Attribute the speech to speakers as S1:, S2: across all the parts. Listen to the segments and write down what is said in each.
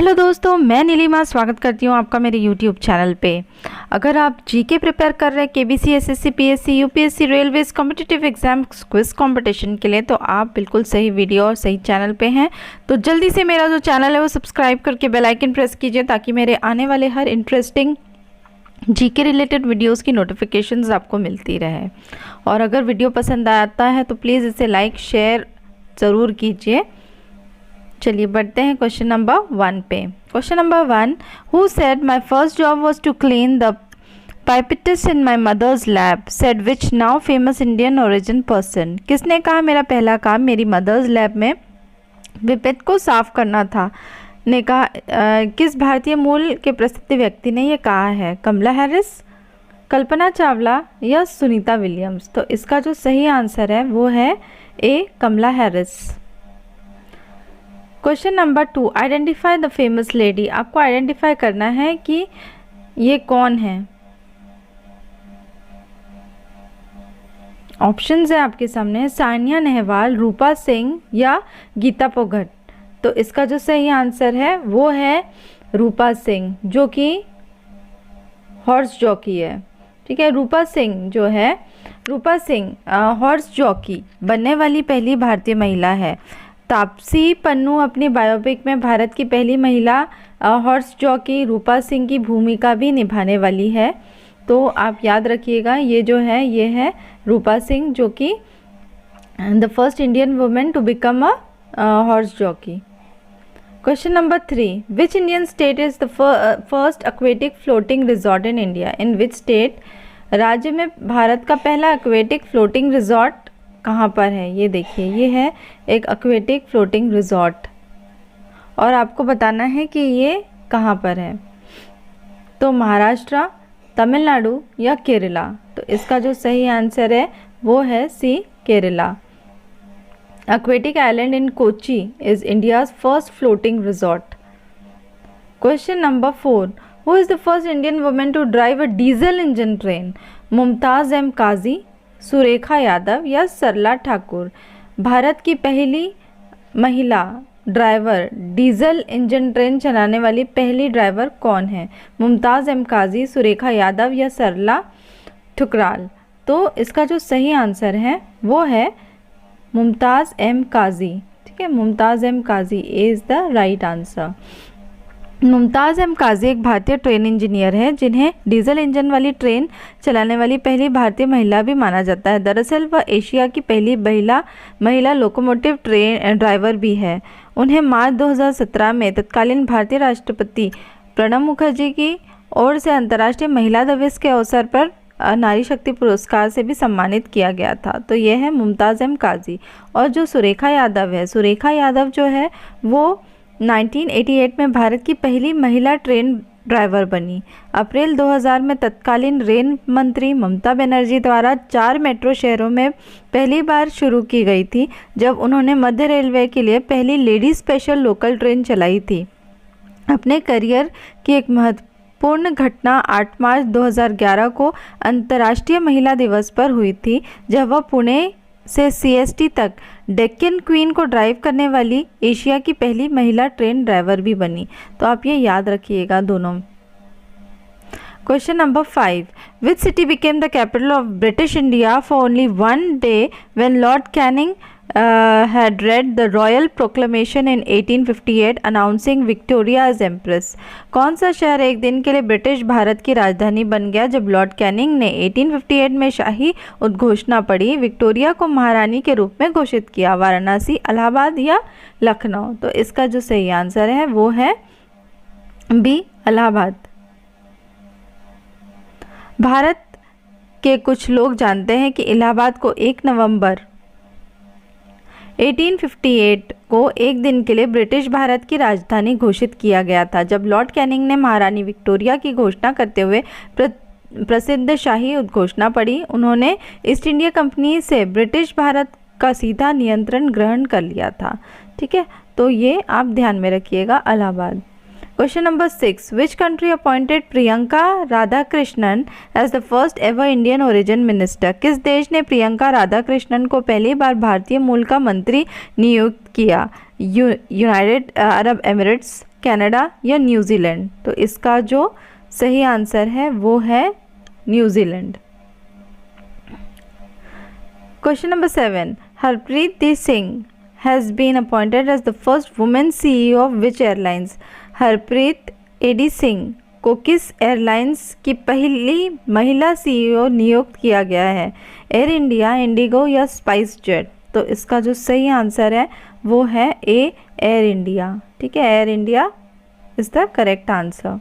S1: Hello दोस्तों, मैं नीलिमा स्वागत करती हूँ आपका मेरे यूट्यूब चैनल पे। अगर आप जीके प्रिपेयर कर रहे हैं KBC, SSC, PSC, UPSC, railways competitive exam quiz competition के लिए, तो आप बिल्कुल सही वीडियो और सही चैनल पे हैं। तो जल्दी से मेरा जो चैनल है वो सब्सक्राइब करके बेल आइकन प्रेस कीजिए ताकि मेरे आने वाले हर इंटरेस्टिंग जीके रिलेटेड वीडियोस की नोटिफिकेशंस आपको मिलती रहे। और अगर वीडियो पसंद आता है तो प्लीज़ इसे लाइक शेयर ज़रूर कीजिए। चलिए बढ़ते हैं क्वेश्चन नंबर 1 पे। Question number 1, who said my first job was to clean the pipettes in my mother's lab, said which now famous Indian origin person. किसने कहा मेरा पहला काम मेरी मदर्स लैब में पिपेट को साफ करना था? ने कहा किस भारतीय मूल के प्रसिद्ध व्यक्ति ने ये कहा है? कमला हैरिस, कल्पना चावला या सुनीता विलियम्स? तो इसका जो सही आंसर है वो है A, Kamala Harris. Question number 2, identify the famous lady. आपको आइडेंटिफाई करना है कि ये कौन है। ऑप्शंस है आपके सामने, सानिया नेहवाल, रूपा सिंह या गीता फोगट। तो इसका जो सही आंसर है वो है रूपा सिंह, जो कि हॉर्स जॉकी है। ठीक है, रूपा सिंह जो है, रूपा सिंह हॉर्स जॉकी बनने वाली पहली भारतीय महिला है। तापसी पन्नू अपनी बायोपिक में भारत की पहली महिला हॉर्स जॉकी रूपा सिंह की भूमिका भी निभाने वाली है। तो आप याद रखिएगा, ये जो है ये है रूपा सिंह, जो कि the first Indian women to become a horse jockey. Question number 3, which Indian state is the first aquatic floating resort in India? In which state? राज्य में भारत का पहला एक्वेटिक फ्लोटिंग रिजॉर्ट कहाँ पर है? ये देखिए, ये है एक एक्वेटिक फ्लोटिंग रिजॉर्ट और आपको बताना है कि ये कहाँ पर है। तो महाराष्ट्र, तमिलनाडु या केरला? तो इसका जो सही आंसर है वो है C, Kerala. Aquatic island in Kochi is India's first floating resort. Question number 4, who is the first Indian women to drive a diesel engine train? Mumtaz M Kazi, Surekha Yadav या सरला ठाकुर? भारत की पहली महिला ड्राइवर, डीजल इंजन ट्रेन चलाने वाली पहली ड्राइवर कौन है? मुमताज़ एम काजी, सुरेखा यादव या सरला ठुकराल? तो इसका जो सही आंसर है वो है मुमताज़ एम काजी। ठीक है, Mumtaz M Kazi is the right answer. Mumtaz M Kazi एक भारतीय ट्रेन इंजीनियर है जिन्हें डीजल इंजन वाली ट्रेन चलाने वाली पहली भारतीय महिला भी माना जाता है। दरअसल वह एशिया की पहली महिला लोकोमोटिव ट्रेन ड्राइवर भी है। उन्हें मार्च 2017 में तत्कालीन भारतीय राष्ट्रपति प्रणब मुखर्जी की ओर से अंतर्राष्ट्रीय महिला दिवस के अवसर पर नारी शक्ति पुरस्कार से भी सम्मानित किया गया था। तो यह है मुमताज़ एम काजी। और जो सुरेखा यादव है, सुरेखा यादव जो है वो 1988 में भारत की पहली महिला ट्रेन ड्राइवर बनी। अप्रैल 2000 में तत्कालीन रेल मंत्री ममता बनर्जी द्वारा 4 मेट्रो शहरों में पहली बार शुरू की गई थी, जब उन्होंने मध्य रेलवे के लिए पहली लेडी स्पेशल लोकल ट्रेन चलाई थी। अपने करियर की एक महत्वपूर्ण घटना 8 मार्च 2011 को अंतर्राष्ट्रीय महिला दिवस पर हुई थी, जब वह पुणे से सीएसटी तक डेक्कन क्वीन को ड्राइव करने वाली एशिया की पहली महिला ट्रेन ड्राइवर भी बनी। तो आप ये याद रखिएगा दोनों। Question number 5, which city became the capital of British India for only one day when Lord Canning had read the royal proclamation in 1858 announcing Victoria as empress? कौन सा शहर एक दिन के लिए ब्रिटिश भारत की राजधानी बन गया जब लॉर्ड कैनिंग ने 1858 में शाही उद्घोषणा पढ़ी, विक्टोरिया को महारानी के रूप में घोषित किया? वाराणसी, इलाहाबाद या लखनऊ? तो इसका जो सही आंसर है वो है बी, इलाहाबाद। भारत के कुछ लोग जानते हैं कि इलाहाबाद को 1 नवंबर 1858 को एक दिन के लिए ब्रिटिश भारत की राजधानी घोषित किया गया था, जब लॉर्ड कैनिंग ने महारानी विक्टोरिया की घोषणा करते हुए प्रसिद्ध शाही उद्घोषणा पढ़ी। उन्होंने ईस्ट इंडिया कंपनी से ब्रिटिश भारत का सीधा नियंत्रण ग्रहण कर लिया था। ठीक है, तो ये आप ध्यान में रखिएगा, Allahabad. Question number 6, which country appointed Priyanka Radhakrishnan as the first ever Indian origin minister? किस देश ने प्रियंका राधाकृष्णन को पहली बार भारतीय मूल का मंत्री नियुक्त किया? यूनाइटेड अरब एमिरेट्स, कनाडा या न्यूजीलैंड? तो इसका जो सही आंसर है वो है New Zealand. Question number 7, Harpreet Singh has been appointed as the first woman CEO of which airlines? Harpreet एडी सिंह को किस एयरलाइंस की पहली महिला सीईओ नियुक्त किया गया है? एयर इंडिया, इंडिगो या स्पाइस जेट? तो इसका जो सही आंसर है वो है ए, एयर इंडिया। ठीक है, air India is the correct answer.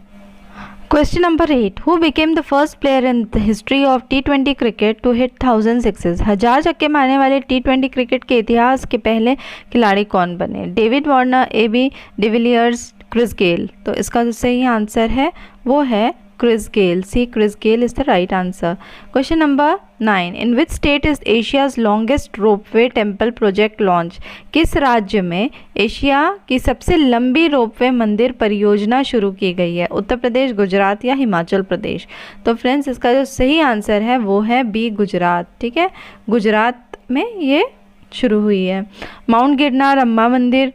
S1: Question number 8, who became the first player in the history of T20 cricket to hit 1000 sixes? 1000 छक्के मारने वाले T20 क्रिकेट के इतिहास के पहले खिलाड़ी कौन बने? David Warner, AB de Villiers, Chris Gayle? तो इसका जो सही आंसर है वो है Chris Gayle. C, Chris Gayle is the right answer. Question number 9, in which state is Asia's longest ropeway temple project launch? किस राज्य में एशिया की सबसे लंबी रोपवे मंदिर परियोजना शुरू की गई है? उत्तर प्रदेश, गुजरात या हिमाचल प्रदेश? तो फ्रेंड्स इसका जो सही आंसर है वो है बी, गुजरात। ठीक है, गुजरात में ये शुरू हुई है। माउंट गिरनार, अम्बा मंदिर,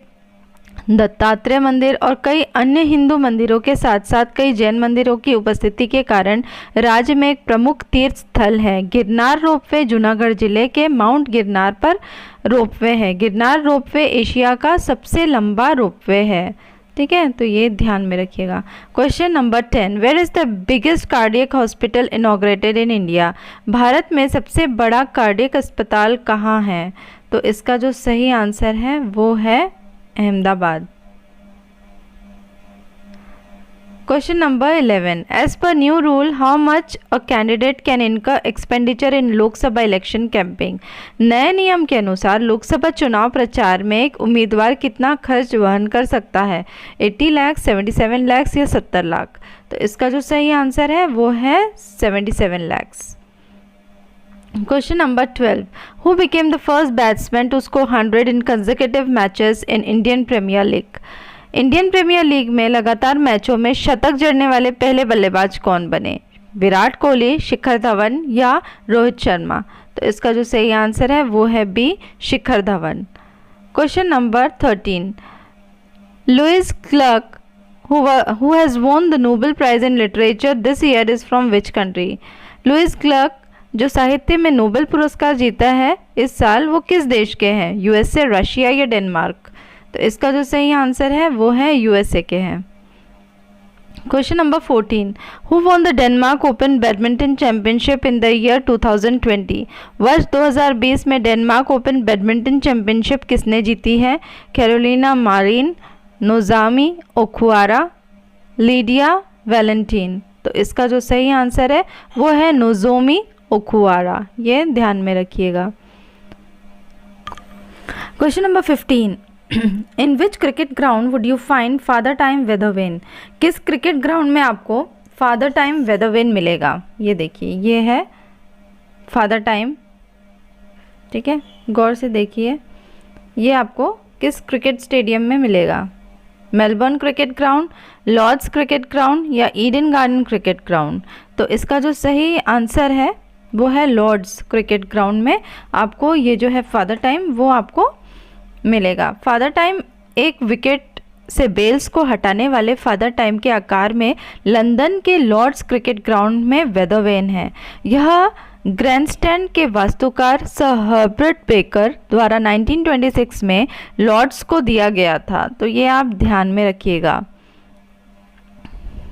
S1: दत्तात्रेय मंदिर और कई अन्य हिंदू मंदिरों के साथ साथ कई जैन मंदिरों की उपस्थिति के कारण राज्य में एक प्रमुख तीर्थ स्थल है। गिरनार रोपवे जूनागढ़ जिले के माउंट गिरनार पर रोपवे है। गिरनार रोपवे एशिया का सबसे लंबा रोपवे है। ठीक है, तो ये ध्यान में रखिएगा। Question number 10, where is the biggest cardiac hospital inaugurated in India? Bharat में सबसे बड़ा कार्डियक अस्पताल कहाँ है? तो इसका जो सही आंसर है वो है Ahmedabad. Question number 11, as per new rule how much a candidate can incur expenditure in Lok Sabha election campaigning? नए नियम के अनुसार लोकसभा चुनाव प्रचार में एक उम्मीदवार कितना खर्च वहन कर सकता है? 80 लाख, 77 लाख या 70 लाख? तो इसका जो सही आंसर है वो है 77 lakh. Question number 12, who became the first batsman to score 100 in consecutive matches in Indian Premier League? Indian Premier League में लगातार मैचों में शतक जड़ने वाले पहले बल्लेबाज कौन बने? विराट कोहली, शिखर धवन या रोहित शर्मा? तो इसका जो सही आंसर है वो है B, Shikhar Dhawan. Question number 13, Louise Gluck who has won the Nobel Prize in Literature this year is from which country? Louise Gluck जो साहित्य में नोबेल पुरस्कार जीता है इस साल वो किस देश के हैं? यूएसए, रशिया या डेनमार्क? तो इसका जो सही आंसर है वो है यूएसए के हैं। Question number 14, who won the Denmark open badminton championship in the year 2020? वर्ष 2020 में डेनमार्क ओपन बैडमिंटन चैंपियनशिप किसने जीती है? Carolina Marin, Nozomi Okuhara, Lydia Valentine? तो इसका जो सही आंसर है वो है नोज़ोमी ओकुहारा। ये ध्यान में रखिएगा। Question number 15, in which cricket ground would you find Father Time weather vane? किस क्रिकेट ग्राउंड में आपको फादर टाइम वेदर वेन मिलेगा? ये देखिए, ये है फादर टाइम। ठीक है, गौर से देखिए, ये आपको किस क्रिकेट स्टेडियम में मिलेगा? Melbourne Cricket Ground, Lord's Cricket Ground या ईडन गार्डन क्रिकेट ग्राउंड? तो इसका जो सही आंसर है वो है लॉर्ड्स क्रिकेट ग्राउंड में आपको ये जो है फादर टाइम वो आपको मिलेगा। फादर टाइम एक विकेट से बेल्स को हटाने वाले फादर टाइम के आकार में लंदन के लॉर्ड्स क्रिकेट ग्राउंड में वेदरवेन है। यह ग्रैंडस्टैंड के वास्तुकार सर हर्बर्ट बेकर द्वारा 1926 में लॉर्ड्स को दिया गया था। तो ये आप ध्यान में रखिएगा।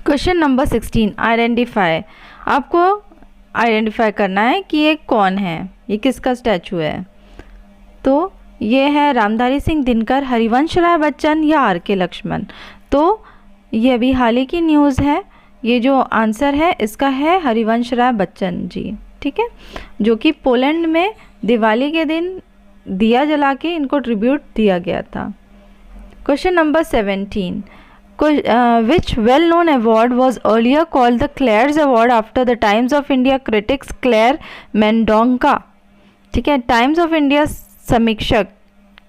S1: Question number 16, identify. आपको आइडेंटिफाई करना है कि ये कौन है, ये किसका स्टैचू है? तो ये है रामधारी सिंह दिनकर, हरिवंश राय बच्चन या आर के लक्ष्मण? तो ये अभी हाल ही की न्यूज़ है। ये जो आंसर है इसका है हरिवंश राय बच्चन जी। ठीक है, जो कि पोलैंड में दिवाली के दिन दिया जला के इनको ट्रिब्यूट दिया गया था। Question number 17, which well-known award was earlier called the Clares Award after the Times of India critics Claire Mendonca? ठीक है, टाइम्स ऑफ इंडिया समीक्षक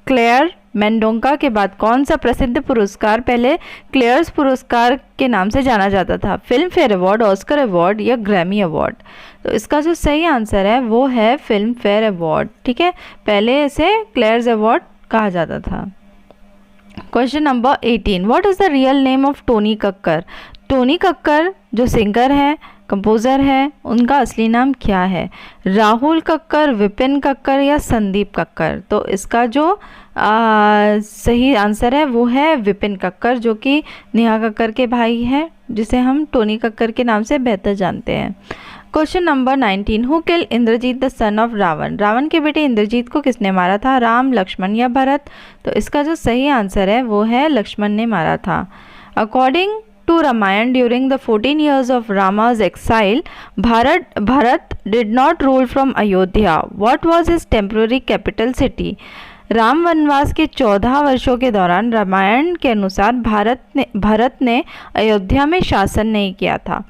S1: क्लेयर मेंडोंका के बाद कौन सा प्रसिद्ध पुरस्कार पहले क्लेयर्स पुरस्कार के नाम से जाना जाता था? Film fair award, Oscar award या ग्रैमी अवार्ड? तो इसका जो सही आंसर है वो है फिल्म फेयर अवार्ड। ठीक है, पहले इसे क्लेयर्स अवार्ड कहा जाता था। Question number 18, what is the real name of Tony Kakkar? Tony Kakkar जो सिंगर है, कंपोज़र है, उनका असली नाम क्या है? राहुल कक्कर, विपिन कक्कर या संदीप कक्कर? तो इसका जो सही आंसर है वो है विपिन कक्कर, जो कि नेहा कक्कर के भाई हैं, जिसे हम टोनी कक्कर के नाम से बेहतर जानते हैं। Question number 19, who kill Indrajit the son of Ravan? Ravan के बेटे इंद्रजीत को किसने मारा था? राम, लक्ष्मण या भरत? तो इसका जो सही आंसर है वो है लक्ष्मण ने मारा था। According to Ramayana, during the 14 years of Rama's exile, Bharat did not rule from Ayodhya. What was his temporary capital city? Ram वनवास के 14 वर्षों के दौरान रामायण के अनुसार भरत ने अयोध्या में शासन नहीं किया था।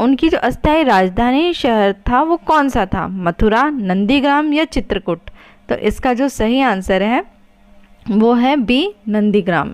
S1: उनकी जो अस्थायी राजधानी शहर था वो कौन सा था? मथुरा, नंदीग्राम या चित्रकूट? तो इसका जो सही आंसर है वो है बी, नंदीग्राम।